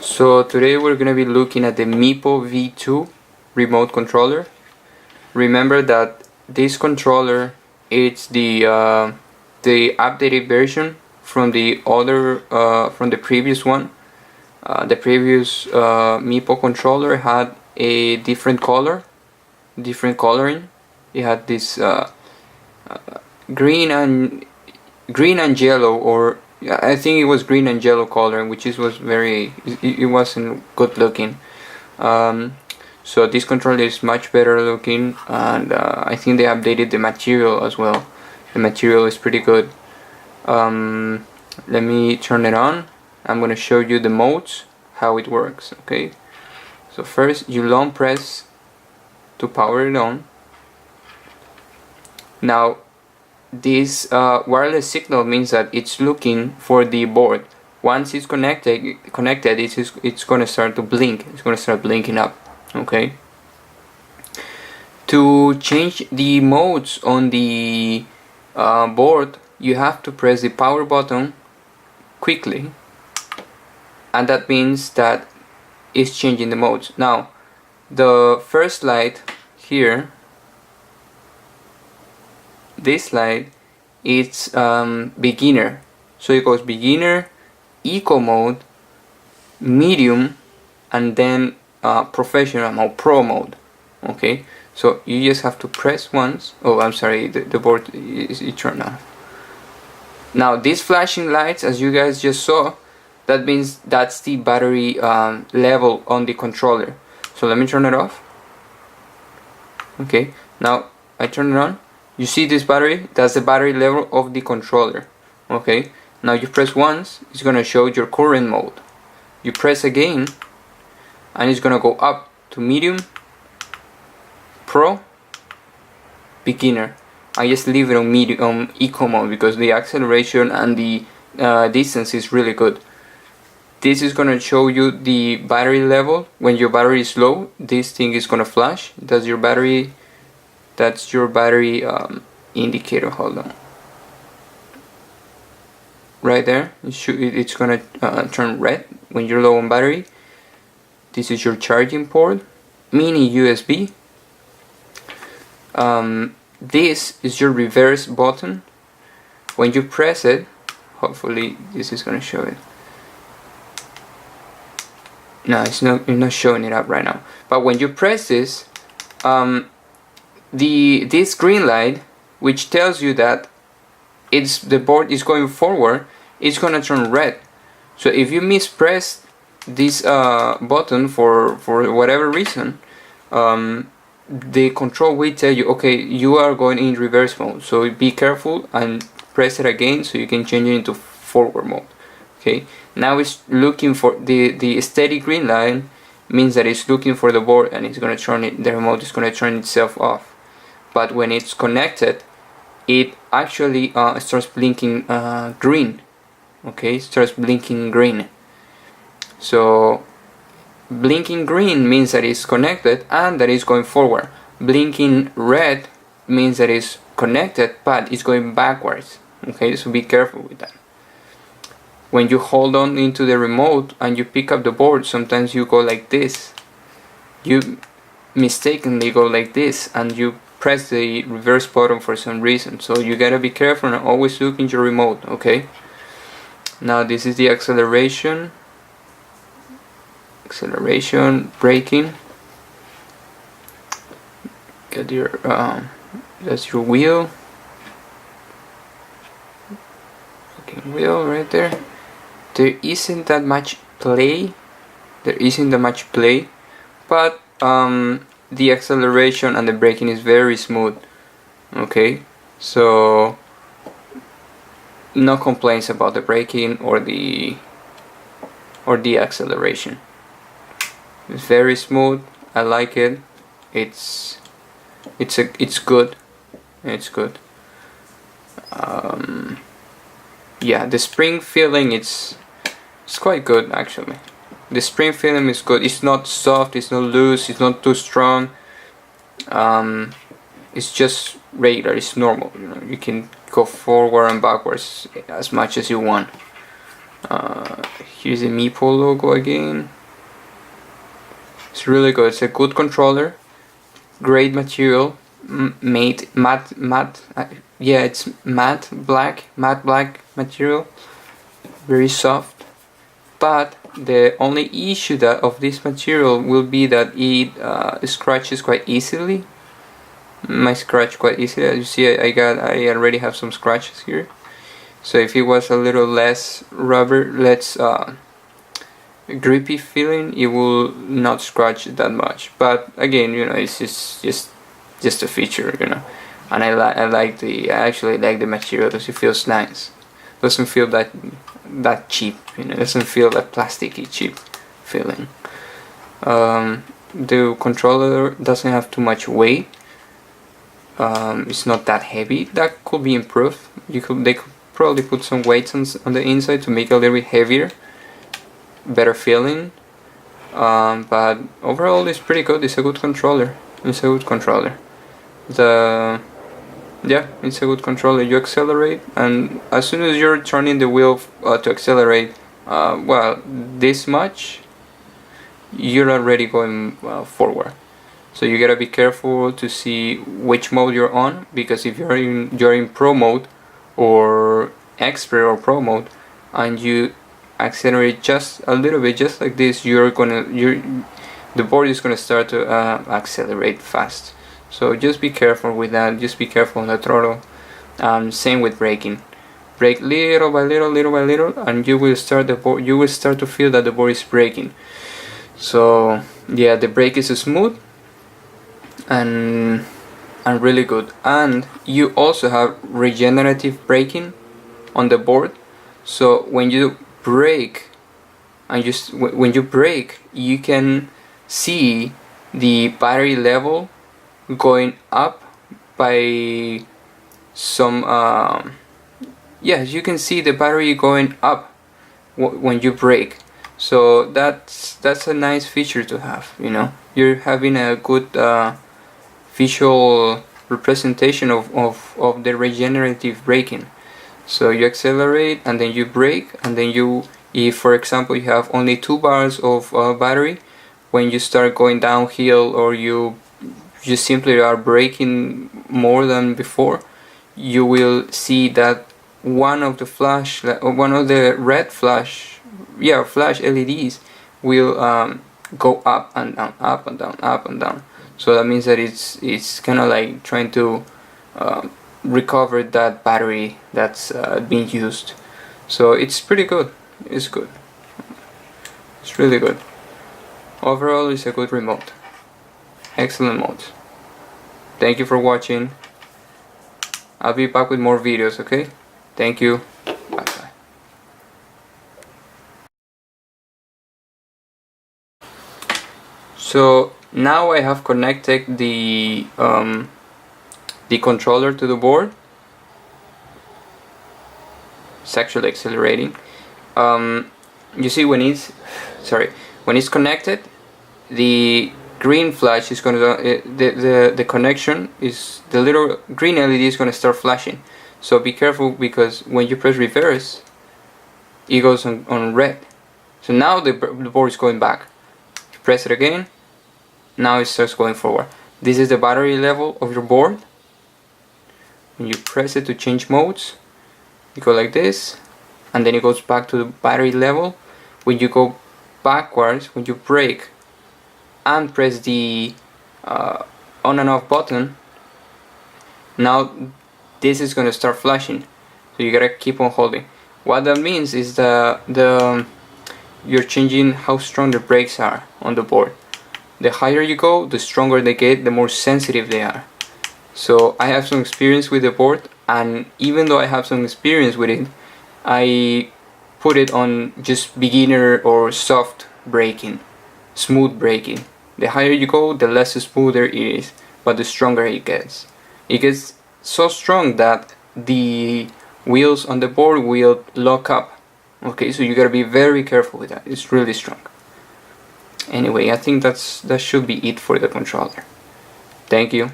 So today we're going to be looking at the Meepo V2 Remote controller. Remember that this controller is the updated version from the previous one. The previous Meepo controller had a different coloring. It had this green and yellow, or I think it was green and yellow coloring, which it wasn't good looking. So this controller is much better looking, and I think they updated the material as well. The material is pretty good. Let me turn it on. I'm going to show you the modes, how it works. Okay, so first you long press to power it on. Now this wireless signal means that it's looking for the board. Once it's connected, it's going to start to blink. It's going to start blinking up. Okay. To change the modes on the board, you have to press the power button quickly, and that means that it's changing the modes. Now, the first light here, this light, it's beginner, so it goes beginner, eco mode, medium, and then professional or pro mode. Okay, so you just have to press once. Oh, I'm sorry, the board is turned on. Now these flashing lights, as you guys just saw, that means that's the battery level on the controller. So let me turn it off. Okay, now I turn it on. You see this battery? That's the battery level of the controller. Okay, now you press once, it's gonna show your current mode. You press again, and it's gonna go up to medium, pro, beginner. I just leave it on medium, on eco mode, because the acceleration and the distance is really good. This is gonna show you the battery level. When your battery is low, this thing is gonna flash. That's your battery indicator. Hold on. Right there, it's gonna turn red when you're low on battery. This is your charging port, mini USB. This is your reverse button. When you press it, hopefully this is gonna show it. No, it's not showing it up right now. But when you press this, this green light, which tells you that the board is going forward, it's gonna turn red. So if you mispress this button for whatever reason, the control will tell you, okay, you are going in reverse mode, so be careful and press it again so you can change it into forward mode. Okay, now it's looking for the steady green line, means that it's looking for the board, and it's going to turn it, the remote is going to turn itself off. But when it's connected, it actually starts blinking green. Okay, starts blinking green. So blinking green means that it's connected and that it's going forward. Blinking red means that it's connected but it's going backwards. Okay, so be careful with that. When you hold on into the remote and you pick up the board, sometimes you go like this. You mistakenly go like this and you press the reverse button for some reason. So you gotta be careful and always look in your remote. Okay, now this is the acceleration, braking. Get your that's your wheel, wheel right there. There isn't that much play, but the acceleration and the braking is very smooth. Okay, so no complaints about the braking or the acceleration. It's very smooth. I like it. It's good. It's good. Yeah, the spring feeling it's quite good actually. The spring feeling is good. It's not soft. It's not loose. It's not too strong. It's just regular. It's normal. You know, you can go forward and backwards as much as you want. Here's the Meepo logo again. It's really good. It's a good controller, great material, made matte, yeah, it's matte black material, very soft. But the only issue that of this material will be that it scratches quite easily. I scratch quite easily. As you see, I already have some scratches here. So if it was a little less rubber, less grippy feeling, it will not scratch that much. But again, you know, it's just a feature, you know. And I actually like the material because it feels nice. Doesn't feel that cheap, you know. Doesn't feel that plasticky cheap feeling. The controller doesn't have too much weight. It's not that heavy. That could be improved. They could probably put some weights on the inside to make it a little bit heavier, better feeling. But overall, it's pretty good. It's a good controller. It's a good controller. Yeah, it's a good controller. You accelerate, and as soon as you're turning the wheel to accelerate, well, this much, you're already going forward. So you gotta be careful to see which mode you're on, because if you're in Pro mode or Expert or Pro mode, and you accelerate just a little bit, just like this, the board is gonna start to accelerate fast. So just be careful with that. Just be careful on the throttle. Same with braking. Brake little by little, and you will start to feel that the board is braking. So yeah, the brake is smooth and really good. And you also have regenerative braking on the board. So when you brake, and when you brake, you can see the battery level going up by some yes, you can see the battery going up when you brake. So that's a nice feature to have, you know. You're having a good visual representation of the regenerative braking. So you accelerate and then you brake, and then if for example you have only 2 bars of battery, when you start going downhill or you simply are braking more than before, you will see that one of the red flash LEDs will go up and down, up and down, up and down. So that means that it's kind of like trying to recover that battery that's being used. So it's pretty good. It's good. It's really good. Overall, it's a good remote. Excellent mode. Thank you for watching. I'll be back with more videos, okay? Thank you. Bye bye. So now I have connected the controller to the board. It's actually accelerating. You see when it's connected, the green flash is gonna the connection is, the little green LED is gonna start flashing. So be careful, because when you press reverse, it goes on red. So now the board is going back. You press it again, now it starts going forward. This is the battery level of your board. When you press it to change modes, you go like this, and then it goes back to the battery level. When you go backwards, when you brake and press the on and off button, now this is going to start flashing. So you gotta keep on holding. What that means is that you're changing how strong the brakes are on the board. The higher you go, the stronger they get, the more sensitive they are. So I have some experience with the board, and even though I have some experience with it, I put it on just beginner or soft braking, smooth braking. The higher you go, the less smoother it is, but the stronger it gets. It gets so strong that the wheels on the board will lock up. Okay, so you gotta be very careful with that. It's really strong. Anyway, I think that should be it for the controller. Thank you.